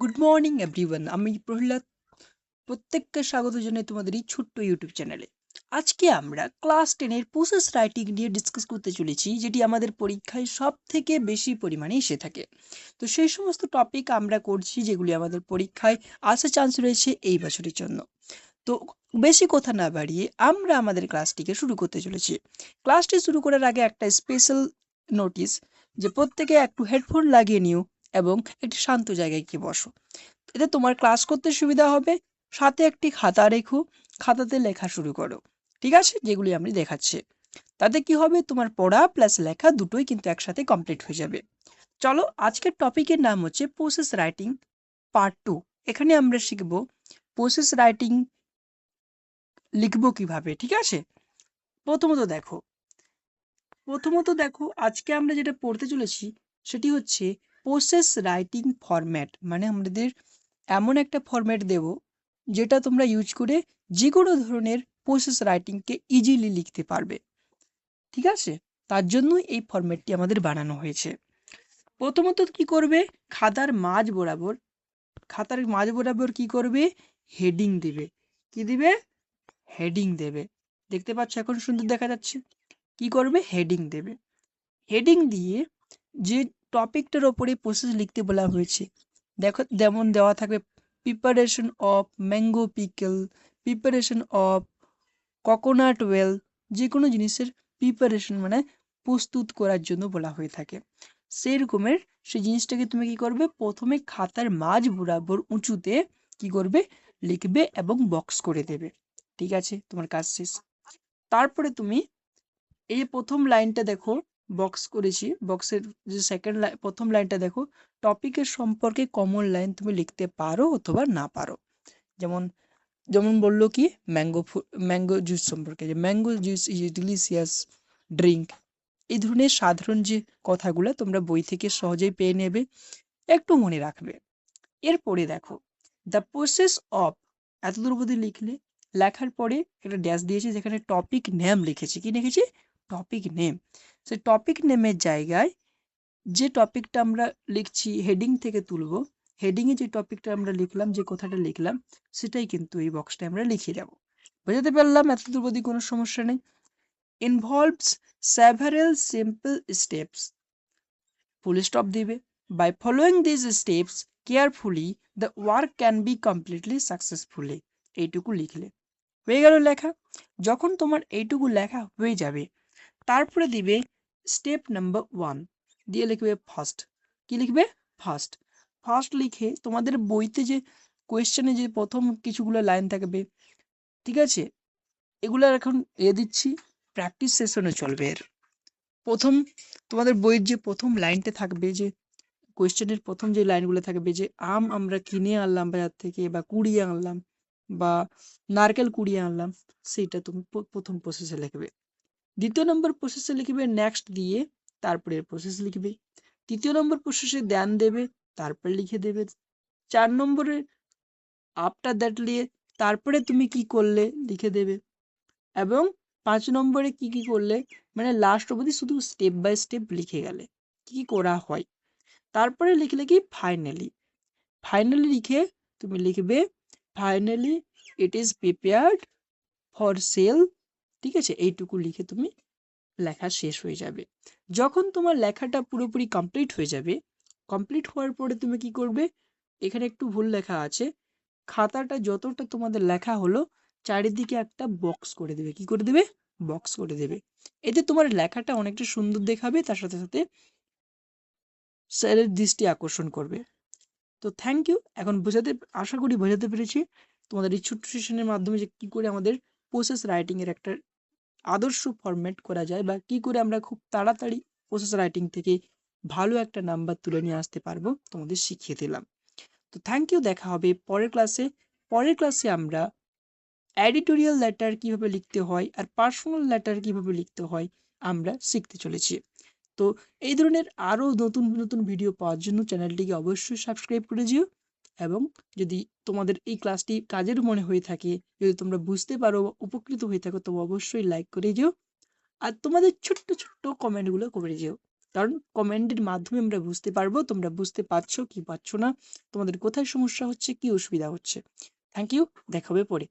Good morning everyone, আমি প্রহ্লাদ। প্রত্যেককে স্বাগত জানাই তোমাদের এই ছোট্ট ইউটিউব চ্যানেলে। আজকে আমরা ক্লাস 10-এর প্রসেস রাইটিং নিয়ে ডিসকাস করতে চলেছি, যেটি আমাদের পরীক্ষায় সব থেকে বেশি পরিমাণে এসে থাকে। তো সেই সমস্ত টপিক আমরা করছি যেগুলি আমাদের পরীক্ষায় আসার চান্স রয়েছে এই বছরের জন্য। তো বেশি কথা না বাড়িয়ে আমরা আমাদের ক্লাসটিকে শুরু করতে চলেছি। ক্লাসটি শুরু করার আগে একটা স্পেশাল নোটিস, যে প্রত্যেকে একটু হেডফোন লাগিয়ে নিও এবং একটি শান্ত জায়গায় গিয়ে বসো। এতে তোমার ক্লাস করতে সুবিধা হবে। সাথে একটি খাতা রেখো, খাতাতে লেখা শুরু করো। ঠিক আছে, যেগুলি আমি দেখাচ্ছি। তাতে কি হবে, তোমার পড়া প্লাস লেখা দুটোই কিন্তু একসাথে কমপ্লিট হয়ে যাবে। চলো, আজকের টপিকের নাম হচ্ছে প্রসেস রাইটিং পার্ট 2। এখানে আমরা শিখব প্রসেস রাইটিং লিখবো কিভাবে। ঠিক আছে, প্রথমত দেখো প্রথমত দেখো আজকে আমরা যেটা পড়তে চলেছি সেটি হচ্ছে প্রসেস রাইটিং ফরম্যাট। মানে আমাদের এমন একটা ফরম্যাট দেব যেটা তোমরা ইউজ করে যে কোনো ধরনের প্রসেস রাইটিংকে ইজিলি লিখতে পারবে। ঠিক আছে, তার জন্য এই ফরম্যাটটি আমাদের বানানো হয়েছে। প্রথমত কি করবে, খাতার মাঝ বরাবর কি করবে, হেডিং দেবে। কি দিবে, হেডিং দেবে। দেখতে পাচ্ছ, এখন সুন্দর দেখা যাচ্ছে। কি করবে, হেডিং দেবে। হেডিং দিয়ে যে টপিকটার ওপরে প্রসেস লিখতে বলা হয়েছে, দেখো যেমন দেওয়া থাকবে preparation of mango pickle, preparation of coconut well. যে কোনো জিনিসের প্রিপারেশন মানে প্রস্তুত করার জন্য বলা হয়ে থাকে। সেই রকমের সেই জিনিসটাকে তুমি কি করবে, প্রথমে খাতার মাঝ বরাবর উঁচুতে কি করবে, লিখবে এবং বক্স করে দেবে। ঠিক আছে, তোমার কাজ শেষ। তারপরে তুমি এই যে প্রথম লাইনটা দেখো, বক্স করেছি, বক্সের যে প্রথম লাইনটা দেখো, টপিকের সম্পর্কে কমন লাইন তুমি লিখতে পারো অথবা না পারো। যেমন যেমন বললো কি, ম্যাঙ্গো জুস সম্পর্কে, যে mango juice is a delicious drink. এই ধরনের সাধারণ যে কথাগুলো তোমরা বই থেকে সহজেই পেয়ে নেবে, একটু মনে রাখবে। এরপরে দেখো, দ্য প্রসেস অফ, এতদূর অবধি লিখলে। লেখার পরে একটা ড্যাশ দিয়েছি, যেখানে টপিক নেম লিখেছি। কি লিখেছি, টপিক নেম। সেই টপিক নেমের জায়গায় যে টপিকটা আমরা লিখছি হেডিং থেকে তুলবো, হেডিংয়ে যে টপিকটা আমরা লিখলাম, যে কথাটা লিখলাম, সেটাই কিন্তু এই বক্সটা আমরা লিখে যাব। বোঝাতে পারলাম? এতদূর অবধি কোনো সমস্যা নেই। Involves several simple steps, full stop দিবে। By following this steps carefully the work can be completely successfully. এইটুকু লিখলে হয়ে গেল লেখা। যখন তোমার এইটুকু লেখা হয়ে যাবে, তারপরে দিবে স্টেপ নাম্বার 1, দিয়ে লিখবে ফার্স্ট। কি লিখবে, ফার্স্ট। ফার্স্ট লিখে তোমাদের বইতে যে কোয়েশ্চেনে যে প্রথম কিছুগুলো লাইন থাকবে, ঠিক আছে, এগুলো এখন দিচ্ছি, প্র্যাকটিস সেশনে চলবে। এর প্রথম তোমাদের বইয়ের যে প্রথম লাইনটা থাকবে, যে কোয়েশ্চেনের প্রথম যে লাইনগুলো থাকবে, যে আম আমরা কিনে আনলাম বাজার থেকে, বা কুড়িয়ে আনলাম, বা নারকেল কুড়িয়ে আনলাম, সেইটা তুমি প্রথম প্রসেসে লিখবে। দ্বিতীয় নম্বর প্রসেসে লিখবে নেক্সট দিয়ে, তারপরে প্রসেস লিখবে। তৃতীয় নম্বর প্রসেসে দেন দেবে, তারপর লিখে দেবে। 4 নম্বরে আফটার দ্যাট নিয়ে তারপরে তুমি কি করলে লিখে দেবে। এবং 5 নম্বরে কি কি করলে, মানে লাস্ট অবধি শুধু স্টেপ বাই স্টেপ লিখে গেলে কি কি করা হয়। তারপরে লিখলে কি, ফাইনালি। ফাইনালি লিখে তুমি লিখবে, finally it is prepared for sale. ঠিক আছে, এইটুকু লিখে তুমি লেখা শেষ হয়ে যাবে। যখন তোমার লেখাটা পুরোপুরি কমপ্লিট হয়ে যাবে, কমপ্লিট হওয়ার পরে তুমি কি করবে, এখানে একটু ভুল লেখা আছে। খাতাটা যতটা তোমাদের লেখা হলো, চারিদিকে একটা বক্স করে দেবে। কি করে দেবে, বক্স করে দেবে। এতে তোমার লেখাটা অনেকটা সুন্দর দেখাবে, তার সাথে সাথে স্যারের দৃষ্টি আকর্ষণ করবে। তো থ্যাংক ইউ। এখন আশা করি বোঝাতে পেরেছি তোমাদের এই ছোট্ট সেশনের মাধ্যমে, যে কি করে আমাদের প্রসেস রাইটিং এর একটা আদর্শ ফরম্যাট করা যায়, বা কি করে আমরা খুব তাড়াতাড়ি প্রসেস রাইটিং থেকে ভালো একটা নাম্বার তুলে নিয়ে আসতে পারবো, তোমাদের শিখিয়ে দিলাম। তো থ্যাংক ইউ, দেখা হবে পরের ক্লাসে। পরের ক্লাসে আমরা এডিটোরিয়াল লেটার কিভাবে লিখতে হয় আর পার্সোনাল লেটার কিভাবে লিখতে হয় আমরা শিখতে চলেছি। তো এই ধরনের আরও নতুন নতুন ভিডিও পাওয়ার জন্য চ্যানেলটিকে অবশ্যই সাবস্ক্রাইব করে দিও। এবং যদি তোমাদের এই ক্লাসটি কাজের মনে হয়ে থাকে, যদি তোমরা বুঝতে পারো, উপকৃত হয়ে থাকো, তবে অবশ্যই লাইক করে দিও। আর তোমাদের ছোট্ট ছোট্ট কমেন্টগুলো করে যেও। কারণ কমেন্টের মাধ্যমে আমরা বুঝতে পারবো তোমরা বুঝতে পারছো কি পারছো না, তোমাদের কোথায় সমস্যা হচ্ছে, কি অসুবিধা হচ্ছে। থ্যাংক ইউ, দেখা হবে পরে।